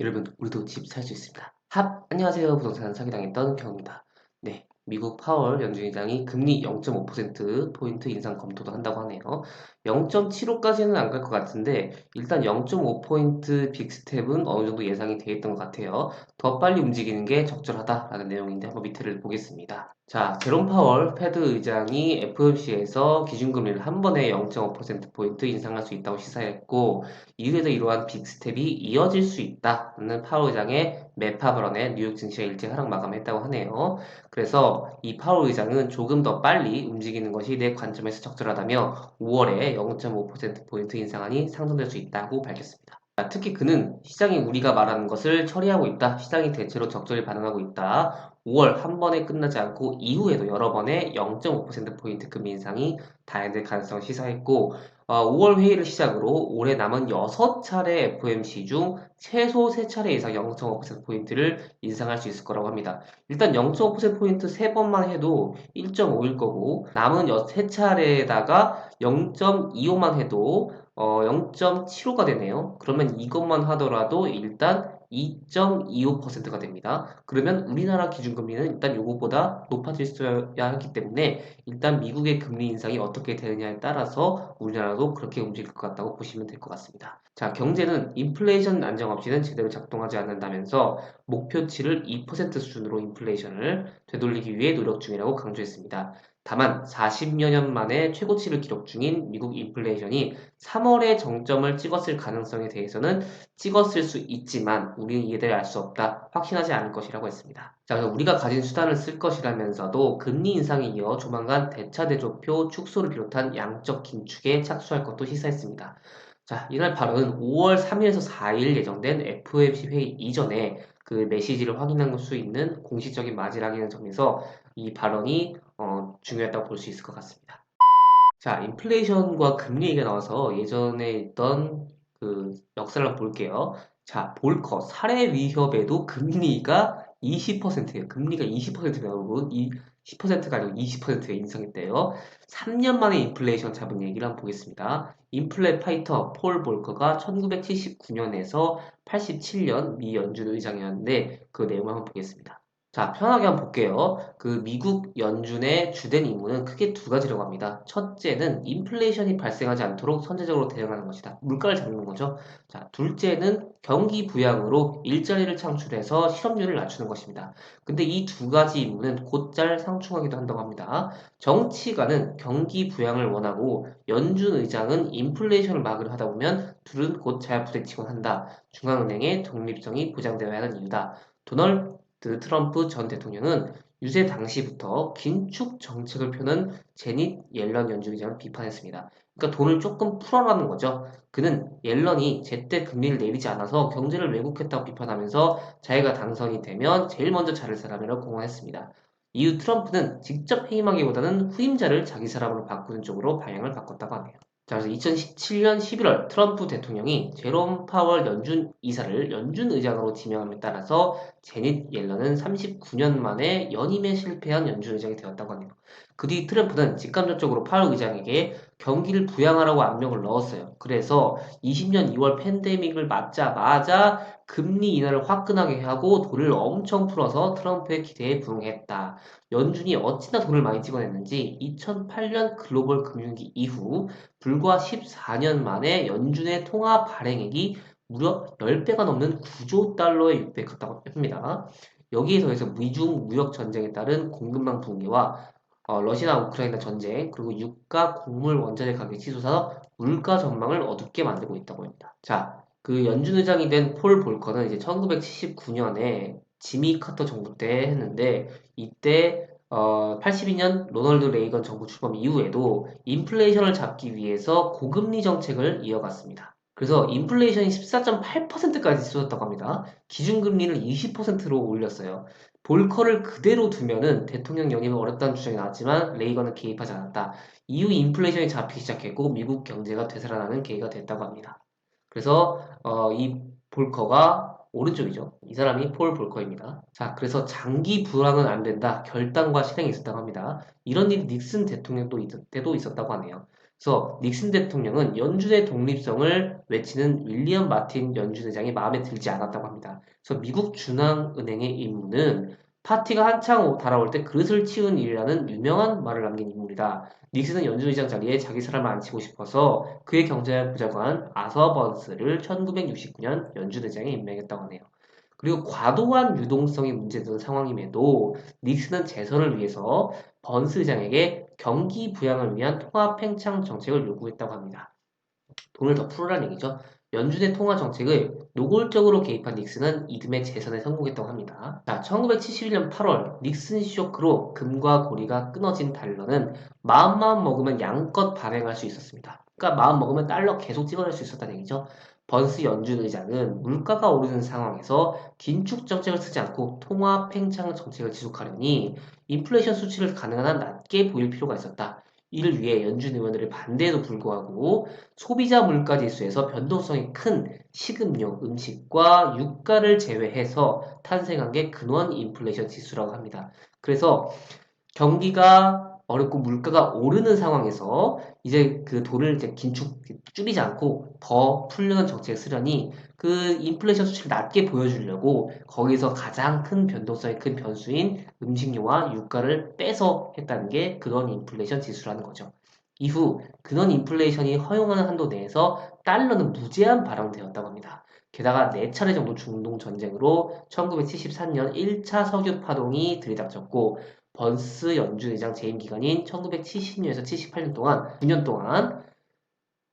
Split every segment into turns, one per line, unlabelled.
여러분, 우리도 집 살 수 있습니다. 안녕하세요. 부동산 사기당했던 경우입니다. 네, 미국 파월 연준의장이 금리 0.5%포인트 인상 검토도 한다고 하네요. 0.75까지는 안 갈 것 같은데, 일단 0.5포인트 빅스텝은 어느 정도 예상이 돼 있던 것 같아요. 더 빨리 움직이는 게 적절하다라는 내용인데, 한번 밑에를 보겠습니다. 자, 제롬 파월 패드 의장이 FOMC에서 기준금리를 한 번에 0.5%포인트 인상할 수 있다고 시사했고, 이후에도 이러한 빅스텝이 이어질 수 있다는 파월 의장의 매파 발언에 뉴욕 증시가 일찍 하락 마감했다고 하네요. 그래서 이 파월 의장은 조금 더 빨리 움직이는 것이 내 관점에서 적절하다며 5월에 0.5%포인트 인상안이 상정될 수 있다고 밝혔습니다. 특히 그는 시장이 우리가 말하는 것을 처리하고 있다. 시장이 대체로 적절히 반응하고 있다. 5월 한 번에 끝나지 않고 이후에도 여러 번의 0.5%포인트 금리 인상이 단행될 가능성을 시사했고 5월 회의를 시작으로 올해 남은 6차례 FOMC 중 최소 3차례 이상 0.5%포인트를 인상할 수 있을 거라고 합니다. 일단 0.5%포인트 3번만 해도 1.5일 거고 남은 3차례에다가 0.25만 해도 0.75가 되네요. 그러면 이것만 하더라도 일단 2.25%가 됩니다. 그러면 우리나라 기준금리는 일단 요거보다 높아질 수야 하기 때문에 일단 미국의 금리 인상이 어떻게 되느냐에 따라서 우리나라도 그렇게 움직일 것 같다고 보시면 될 것 같습니다. 자, 경제는 인플레이션 안정 없이는 제대로 작동하지 않는다면서 목표치를 2% 수준으로 인플레이션을 되돌리기 위해 노력 중이라고 강조했습니다. 다만 40여 년 만에 최고치를 기록 중인 미국 인플레이션이 3월에 정점을 찍었을 가능성에 대해서는 찍었을 수 있지만 우리는 이에 대해 알 수 없다. 확신하지 않을 것이라고 했습니다. 자, 그래서 우리가 가진 수단을 쓸 것이라면서도 금리 인상에 이어 조만간 대차대조표 축소를 비롯한 양적 긴축에 착수할 것도 시사했습니다. 자, 이날 발언은 5월 3일에서 4일 예정된 FOMC 회의 이전에 그 메시지를 확인할 수 있는 공식적인 마지막이라는 점에서 이 발언이 중요했다고 볼 수 있을 것 같습니다. 자, 인플레이션과 금리 얘기가 나와서 예전에 있던 그 역사를 한번 볼게요. 자, 볼커 사례 위협에도 금리가 20%예요. 금리가 20%가 나오고 이 10%가 아니고 20%가 인상했대요. 3년 만에 인플레이션 잡은 얘기를 한번 보겠습니다. 인플레 파이터 폴 볼커가 1979년에서 87년 미 연준 의장이었는데 그 내용을 한번 보겠습니다. 자, 편하게 한번 볼게요. 그 미국 연준의 주된 임무는 크게 두 가지라고 합니다. 첫째는 인플레이션이 발생하지 않도록 선제적으로 대응하는 것이다. 물가를 잡는 거죠. 자, 둘째는 경기 부양으로 일자리를 창출해서 실업률을 낮추는 것입니다. 근데 이 두 가지 임무는 곧잘 상충하기도 한다고 합니다. 정치가는 경기 부양을 원하고 연준 의장은 인플레이션을 막으려 하다 보면 둘은 곧 잘 부딪히곤 한다. 중앙은행의 독립성이 보장되어야 하는 이유다. 도널드 트럼프 전 대통령은 유세 당시부터 긴축 정책을 펴는 제닛 옐런 연준 의장을 비판했습니다. 그러니까 돈을 조금 풀어라는 거죠. 그는 옐런이 제때 금리를 내리지 않아서 경제를 왜곡했다고 비판하면서 자기가 당선이 되면 제일 먼저 자를 사람이라고 공언했습니다. 이후 트럼프는 직접 해임하기보다는 후임자를 자기 사람으로 바꾸는 쪽으로 방향을 바꿨다고 하네요. 자, 그래서 2017년 11월 트럼프 대통령이 제롬 파월 연준 이사를 연준 의장으로 지명함에 따라서 제닛 옐런은 39년 만에 연임에 실패한 연준 의장이 되었다고 하네요. 그 뒤 트럼프는 직간접적으로 파월 의장에게 경기를 부양하라고 압력을 넣었어요. 그래서 20년 2월 팬데믹을 맞자마자 금리 인하를 화끈하게 하고 돈을 엄청 풀어서 트럼프의 기대에 부응했다. 연준이 어찌나 돈을 많이 찍어냈는지 2008년 글로벌 금융위기 이후 불과 14년 만에 연준의 통화 발행액이 무려 10배가 넘는 9조 달러에 육박했다고 합니다. 여기에 더해서 미중 무역 전쟁에 따른 공급망 붕괴와 러시아나 우크라이나 전쟁 그리고 유가 곡물 원자재 가격 치솟아서 물가 전망을 어둡게 만들고 있다고 합니다. 자, 그 연준 의장이 된 폴 볼커는 이제 1979년에 지미 카터 정부 때 했는데 이때 82년 로널드 레이건 정부 출범 이후에도 인플레이션을 잡기 위해서 고금리 정책을 이어갔습니다. 그래서 인플레이션이 14.8%까지 쏟았다고 합니다. 기준금리를 20%로 올렸어요. 볼커를 그대로 두면은 대통령 연임은 어렵다는 주장이 나왔지만 레이건은 개입하지 않았다. 이후 인플레이션이 잡히기 시작했고 미국 경제가 되살아나는 계기가 됐다고 합니다. 그래서 이 볼커가 오른쪽이죠. 이 사람이 폴 볼커입니다. 자, 그래서 장기 불황은 안 된다. 결단과 실행이 있었다고 합니다. 이런 일이 닉슨 대통령 때도 있었다고 하네요. 그래서 닉슨 대통령은 연준의 독립성을 외치는 윌리엄 마틴 연준 의장이 마음에 들지 않았다고 합니다. 그래서 미국 중앙은행의 임무는 파티가 한창 달아올 때 그릇을 치운 일이라는 유명한 말을 남긴 인물이다. 닉슨은 연준 의장 자리에 자기 사람을 앉히고 싶어서 그의 경제 부장관 아서 번스를 1969년 연준 의장에 임명했다고 하네요. 그리고 과도한 유동성이 문제되는 상황임에도 닉슨은 재선을 위해서 번스 의장에게 경기 부양을 위한 통화 팽창 정책을 요구했다고 합니다. 돈을 더 풀으라는 얘기죠. 연준의 통화 정책을 노골적으로 개입한 닉슨은 이듬해 재선에 성공했다고 합니다. 자, 1971년 8월 닉슨 쇼크로 금과 고리가 끊어진 달러는 마음만 먹으면 양껏 발행할 수 있었습니다. 그러니까 마음 먹으면 달러 계속 찍어낼 수 있었다는 얘기죠. 번스 연준 의장은 물가가 오르는 상황에서 긴축 정책을 쓰지 않고 통화 팽창 정책을 지속하려니 인플레이션 수치를 가능한 한 낮게 보일 필요가 있었다. 이를 위해 연준 의원들의 반대에도 불구하고 소비자 물가 지수에서 변동성이 큰 식음료, 음식과 유가를 제외해서 탄생한 게 근원 인플레이션 지수라고 합니다. 그래서 경기가 어렵고 물가가 오르는 상황에서 이제 그 돈을 이제 긴축 줄이지 않고 더 풀려는 정책을 쓰려니 그 인플레이션 수치를 낮게 보여주려고 거기서 가장 큰 변동성이 큰 변수인 음식료와 유가를 빼서 했다는 게 근원 인플레이션 지수라는 거죠. 이후 근원 인플레이션이 허용하는 한도 내에서 달러는 무제한 발행되었다고 합니다. 게다가 4차례 정도 중동 전쟁으로 1973년 1차 석유 파동이 들이닥쳤고 번스 연준 의장 재임 기간인 1970년에서 78년 동안 9년 동안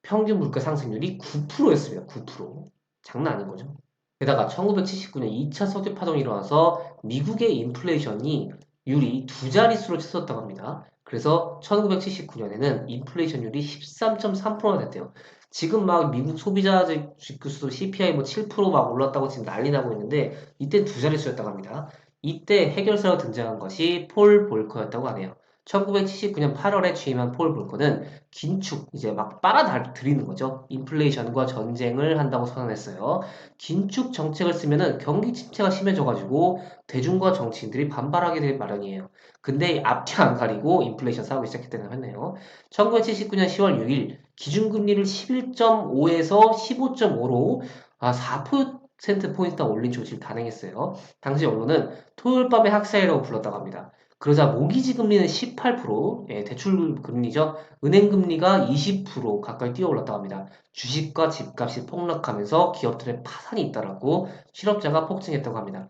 평균 물가 상승률이 9%였습니다. 9%. 장난 아닌 거죠. 게다가 1979년 2차 석유 파동이 일어나서 미국의 인플레이션이 율이 두 자릿수로 치솟았다고 합니다. 그래서 1979년에는 인플레이션율이 13.3%가 됐대요. 지금 막 미국 소비자 지수도 CPI 뭐 7%막 올랐다고 지금 난리 나고 있는데 이때 두 자릿수였다고 합니다. 이때 해결사로 등장한 것이 폴 볼커였다고 하네요. 1979년 8월에 취임한 폴 볼커는 긴축, 이제 막 빨아들이는 거죠. 인플레이션과 전쟁을 한다고 선언했어요. 긴축 정책을 쓰면은 경기 침체가 심해져가지고 대중과 정치인들이 반발하게 될 마련이에요. 근데 앞뒤 안 가리고 인플레이션 싸우기 시작했다고 했네요. 1979년 10월 6일 기준금리를 11.5에서 15.5로 4%포인트 올린 조치를 단행했어요. 당시 언론은 토요일 밤의 학살이라고 불렀다고 합니다. 그러자 모기지 금리는 18%, 예, 대출 금리죠. 은행 금리가 20% 가까이 뛰어올랐다고 합니다. 주식과 집값이 폭락하면서 기업들의 파산이 잇따랐고 실업자가 폭증했다고 합니다.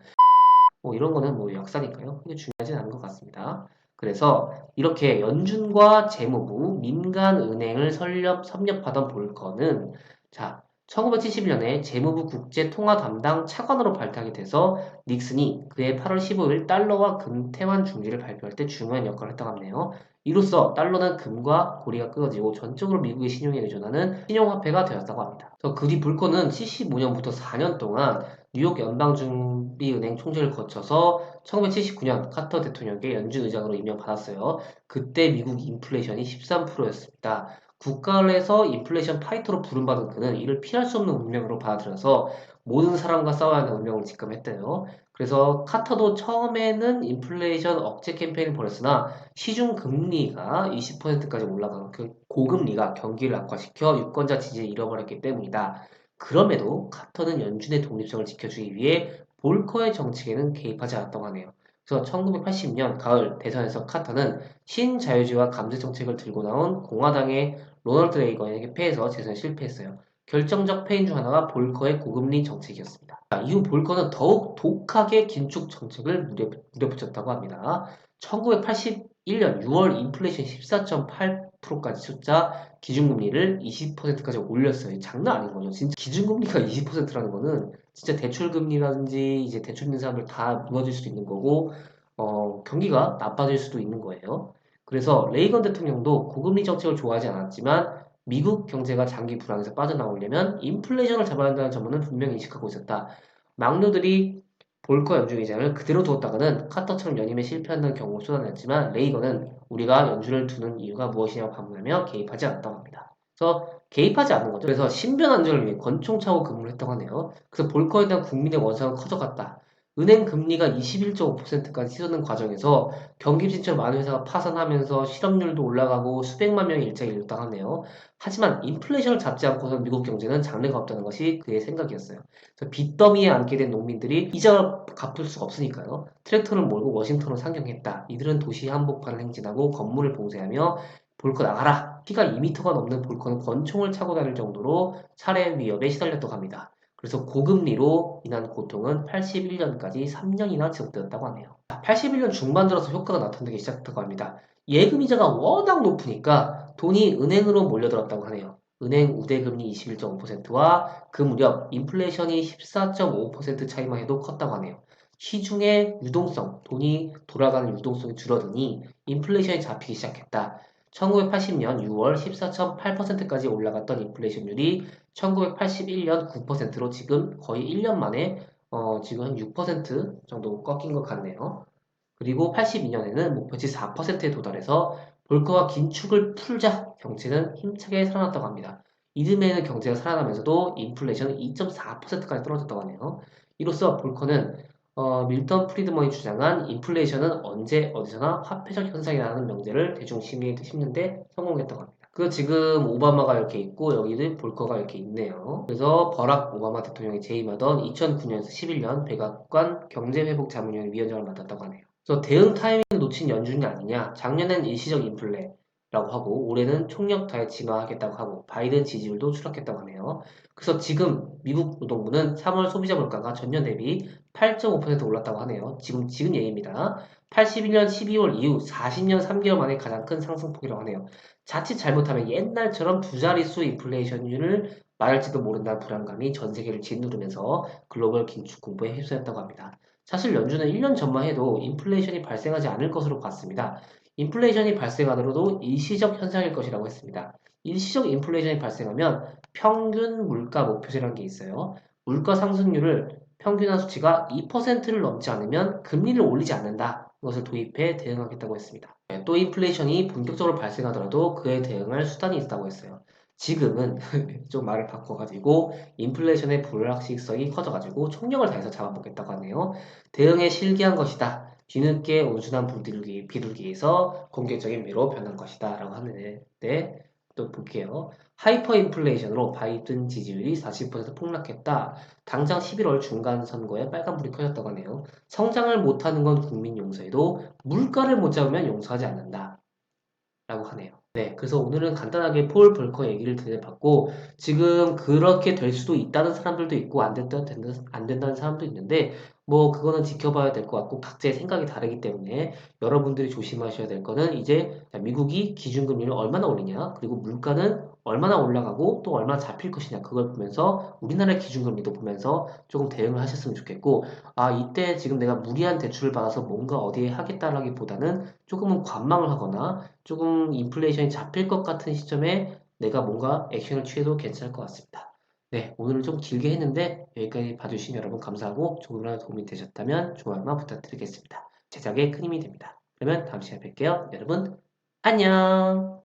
뭐 이런 거는 뭐 역사니까요. 크게 중요하진 않은 것 같습니다. 그래서 이렇게 연준과 재무부, 민간은행을 섭렵하던 볼커는 자 1971년에 재무부 국제통화 담당 차관으로 발탁이 돼서 닉슨이 그해 8월 15일 달러와 금 태환 중지를 발표할 때 중요한 역할을 했다고 하네요. 이로써 달러는 금과 고리가 끊어지고 전적으로 미국의 신용에 의존하는 신용화폐가 되었다고 합니다. 그래서 그 뒤 볼커는 75년부터 4년 동안 뉴욕 연방준비은행 총재를 거쳐서 1979년 카터 대통령에게 연준 의장으로 임명받았어요. 그때 미국 인플레이션이 13%였습니다. 국가에서 인플레이션 파이터로 부름받은 그는 이를 피할 수 없는 운명으로 받아들여서 모든 사람과 싸워야 하는 운명을 직감했대요. 그래서 카터도 처음에는 인플레이션 억제 캠페인을 벌였으나 시중 금리가 20%까지 올라간 그 고금리가 경기를 악화시켜 유권자 지지를 잃어버렸기 때문이다. 그럼에도 카터는 연준의 독립성을 지켜주기 위해 볼커의 정책에는 개입하지 않았다고 하네요. 그래서 1980년 가을 대선에서 카터는 신자유주의와 감세 정책을 들고 나온 공화당의 로널드 레이건에게 패해서 재선에 실패했어요. 결정적 패인 중 하나가 볼커의 고금리 정책이었습니다. 이후 볼커는 더욱 독하게 긴축 정책을 물에붙였다고 합니다. 1981년 6월 인플레이션 14.8%까지 숫자 기준금리를 20%까지 올렸어요. 장난 아닌 거죠. 진짜 기준금리가 20%라는 거는 진짜 대출금리라든지 이제 대출 있는 사람들 다 무너질 수도 있는 거고, 경기가 나빠질 수도 있는 거예요. 그래서 레이건 대통령도 고금리 정책을 좋아하지 않았지만 미국 경제가 장기 불황에서 빠져나오려면 인플레이션을 잡아야 한다는 점은 분명히 인식하고 있었다. 막루들이 볼커 연준 의장을 그대로 두었다가는 카터처럼 연임에 실패한다는 경우를 쏟아냈지만 레이건은 우리가 연준을 두는 이유가 무엇이냐고 반문하며 개입하지 않았다고 합니다. 그래서 개입하지 않는 거죠. 그래서 신변 안전을 위해 권총차고 근무를 했다고 하네요. 그래서 볼커에 대한 국민의 원성은 커져갔다. 은행 금리가 21.5%까지 치솟는 과정에서 경기 진출 많은 회사가 파산하면서 실업률도 올라가고 수백만 명이 일자리 일당하네요. 하지만 인플레이션을 잡지 않고선 미국 경제는 장래가 없다는 것이 그의 생각이었어요. 그래서 빚더미에 앉게 된 농민들이 이자 갚을 수가 없으니까요. 트랙터를 몰고 워싱턴으로 상경했다. 이들은 도시 한복판을 행진하고 건물을 봉쇄하며 볼거 나가라. 키가 2m가 넘는 볼거는 권총을 차고 다닐 정도로 살해 위협에 시달렸다고 합니다. 그래서 고금리로 인한 고통은 81년까지 3년이나 지속되었다고 하네요. 81년 중반 들어서 효과가 나타나기 시작했다고 합니다. 예금이자가 워낙 높으니까 돈이 은행으로 몰려들었다고 하네요. 은행 우대금리 21.5%와 그 무렵 인플레이션이 14.5% 차이만 해도 컸다고 하네요. 시중의 유동성, 돈이 돌아가는 유동성이 줄어드니 인플레이션이 잡히기 시작했다. 1980년 6월 14.8%까지 올라갔던 인플레이션율이 1981년 9%로 지금 거의 1년 만에 지금 한 6% 정도 꺾인 것 같네요. 그리고 82년에는 목표치 4%에 도달해서 볼커가 긴축을 풀자 경제는 힘차게 살아났다고 합니다. 이듬해에는 경제가 살아나면서도 인플레이션은 2.4%까지 떨어졌다고 하네요. 이로써 볼커는 밀턴 프리드먼이 주장한 인플레이션은 언제 어디서나 화폐적 현상이라는 명제를 대중 심리에 심는데 성공했다고 합니다. 그 지금 오바마가 이렇게 있고 여기는 볼커가 이렇게 있네요. 그래서 버락 오바마 대통령이 재임하던 2009년에서 11년 백악관 경제회복자문위원회 위원장을 맡았다고 하네요. 그래서 대응 타이밍을 놓친 연준이 아니냐. 작년엔 일시적 인플레라고 하고 올해는 총력 다해 진화하겠다고 하고 바이든 지지율도 추락했다고 하네요. 그래서 지금 미국 노동부는 3월 소비자 물가가 전년 대비 8.5% 올랐다고 하네요. 지금 얘기입니다. 81년 12월 이후 40년 3개월 만에 가장 큰 상승폭이라고 하네요. 자칫 잘못하면 옛날처럼 두 자릿수 인플레이션율을 말할지도 모른다는 불안감이 전 세계를 짓누르면서 글로벌 긴축 공포에 휩싸였다고 합니다. 사실 연준은 1년 전만 해도 인플레이션이 발생하지 않을 것으로 봤습니다. 인플레이션이 발생하더라도 일시적 현상일 것이라고 했습니다. 일시적 인플레이션이 발생하면 평균 물가 목표제라는 게 있어요. 물가 상승률을 평균한 수치가 2%를 넘지 않으면 금리를 올리지 않는다. 이것을 도입해 대응하겠다고 했습니다. 또 인플레이션이 본격적으로 발생하더라도 그에 대응할 수단이 있다고 했어요. 지금은 좀 말을 바꿔가지고 인플레이션의 불확실성이 커져가지고 총력을 다해서 잡아먹겠다고 하네요. 대응에 실기한 것이다. 뒤늦게 온순한 비둘기에서 공격적인 매로 변한 것이다. 라고 하는데 또 볼게요. 하이퍼 인플레이션으로 바이든 지지율이 40% 폭락했다. 당장 11월 중간 선거에 빨간불이 켜졌다고 하네요. 성장을 못하는 건 국민 용서해도 물가를 못 잡으면 용서하지 않는다. 라고 하네요. 네, 그래서 오늘은 간단하게 폴 벌커 얘기를 드려봤고, 지금 그렇게 될 수도 있다는 사람들도 있고, 안 된다는 사람도 있는데, 뭐, 그거는 지켜봐야 될 것 같고, 각자의 생각이 다르기 때문에, 여러분들이 조심하셔야 될 거는 이제, 미국이 기준금리를 얼마나 올리냐, 그리고 물가는 얼마나 올라가고, 또 얼마나 잡힐 것이냐, 그걸 보면서, 우리나라의 기준금리도 보면서 조금 대응을 하셨으면 좋겠고, 아, 이때 지금 내가 무리한 대출을 받아서 뭔가 어디에 하겠다라기보다는 조금은 관망을 하거나, 조금 인플레이션이 잡힐 것 같은 시점에 내가 뭔가 액션을 취해도 괜찮을 것 같습니다. 네, 오늘은 좀 길게 했는데 여기까지 봐주신 여러분 감사하고 조금이라도 도움이 되셨다면 좋아요만 부탁드리겠습니다. 제작에 큰 힘이 됩니다. 그러면 다음 시간에 뵐게요. 여러분, 안녕!